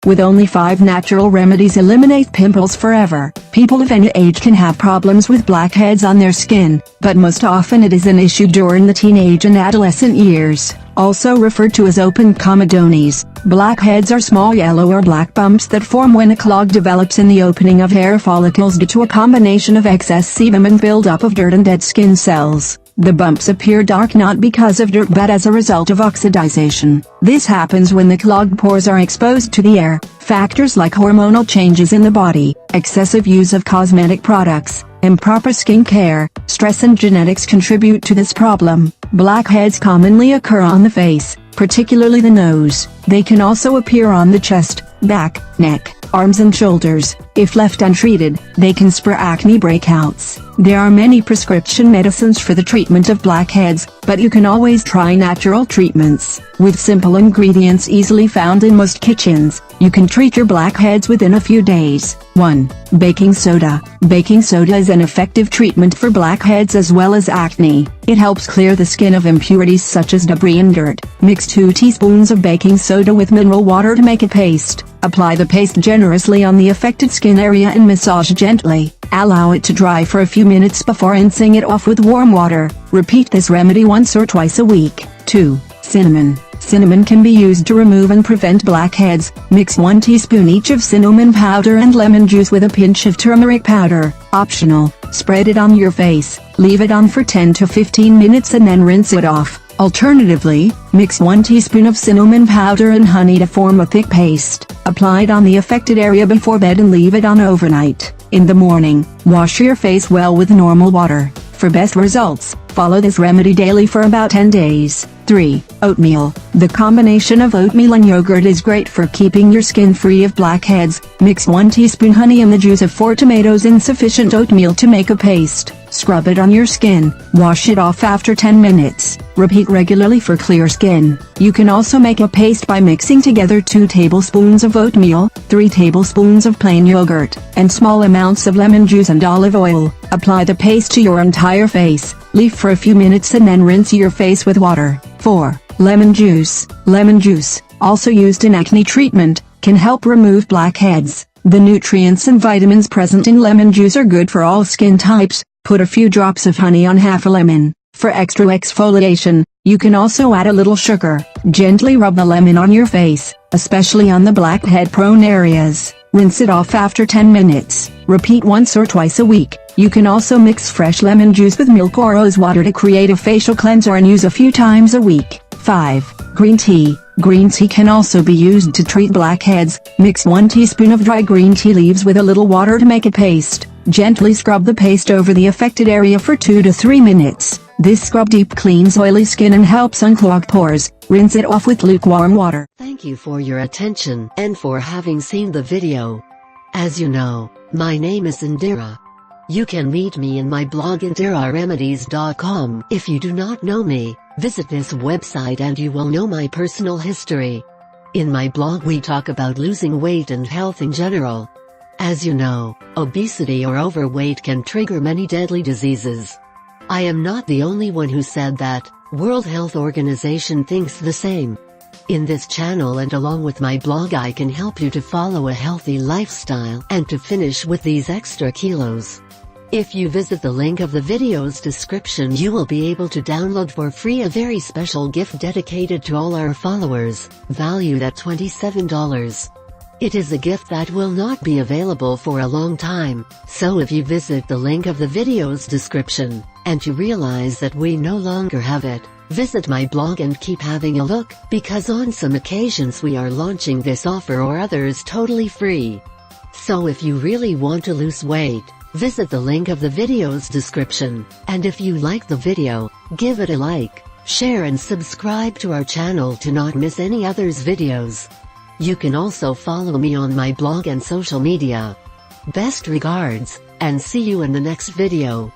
With only 5 natural remedies, eliminate pimples forever. People of any age can have problems with blackheads on their skin, but most often it is an issue during the teenage and adolescent years, also referred to as open comedones. Blackheads are small yellow or black bumps that form when a clog develops in the opening of hair follicles due to a combination of excess sebum and buildup of dirt and dead skin cells. The bumps appear dark not because of dirt but as a result of oxidization. This happens when the clogged pores are exposed to the air. Factors like hormonal changes in the body, excessive use of cosmetic products, improper skin care, stress and genetics contribute to this problem. Blackheads commonly occur on the face, particularly the nose. They can also appear on the chest, back, neck, arms and shoulders. If left untreated, they can spur acne breakouts. There are many prescription medicines for the treatment of blackheads, but you can always try natural treatments. With simple ingredients easily found in most kitchens, you can treat your blackheads within a few days. 1. Baking soda. Baking soda is an effective treatment for blackheads as well as acne. It helps clear the skin of impurities such as debris and dirt. Mix 2 teaspoons of baking soda with mineral water to make a paste. Apply the paste generously on the affected skin area and massage gently. Allow it to dry for a few minutes before rinsing it off with warm water. Repeat this remedy once or twice a week. 2. Cinnamon. Cinnamon can be used to remove and prevent blackheads. Mix 1 teaspoon each of cinnamon powder and lemon juice with a pinch of turmeric powder. Optional. Spread it on your face. Leave it on for 10 to 15 minutes and then rinse it off. Alternatively, mix 1 teaspoon of cinnamon powder and honey to form a thick paste. Apply it on the affected area before bed and leave it on overnight. In the morning, wash your face well with normal water. For best results, follow this remedy daily for about 10 days. 3. Oatmeal. The combination of oatmeal and yogurt is great for keeping your skin free of blackheads. Mix 1 teaspoon honey and the juice of 4 tomatoes in sufficient oatmeal to make a paste. Scrub it on your skin. Wash it off after 10 minutes. Repeat regularly for clear skin. You can also make a paste by mixing together 2 tablespoons of oatmeal, 3 tablespoons of plain yogurt, and small amounts of lemon juice and olive oil. Apply the paste to your entire face. Leave for a few minutes and then rinse your face with water. 4. Lemon juice. Lemon juice, also used in acne treatment, can help remove blackheads. The nutrients and vitamins present in lemon juice are good for all skin types. Put a few drops of honey on half a lemon. For extra exfoliation, you can also add a little sugar. Gently rub the lemon on your face, especially on the blackhead-prone areas. Rinse it off after 10 minutes. Repeat once or twice a week. You can also mix fresh lemon juice with milk or rose water to create a facial cleanser and use a few times a week. 5. Green tea. Green tea can also be used to treat blackheads. Mix 1 teaspoon of dry green tea leaves with a little water to make a paste. Gently scrub the paste over the affected area for 2 to 3 minutes. This scrub deep cleans oily skin and helps unclog pores. Rinse it off with lukewarm water. Thank you for your attention and for having seen the video. As you know, my name is Indira. You can read me in my blog IndiraRemedies.com. If you do not know me, visit this website and you will know my personal history. In my blog we talk about losing weight and health in general. As you know, obesity or overweight can trigger many deadly diseases. I am not the only one who said that. World Health Organization thinks the same. In this channel and along with my blog I can help you to follow a healthy lifestyle and to finish with these extra kilos. If you visit the link of the video's description you will be able to download for free a very special gift dedicated to all our followers, valued at $27. It is a gift that will not be available for a long time, so if you visit the link of the video's description, and you realize that we no longer have it, visit my blog and keep having a look, because on some occasions we are launching this offer or others totally free. So if you really want to lose weight, visit the link of the video's description, and if you like the video, give it a like, share and subscribe to our channel to not miss any others videos. You can also follow me on my blog and social media. Best regards, and see you in the next video.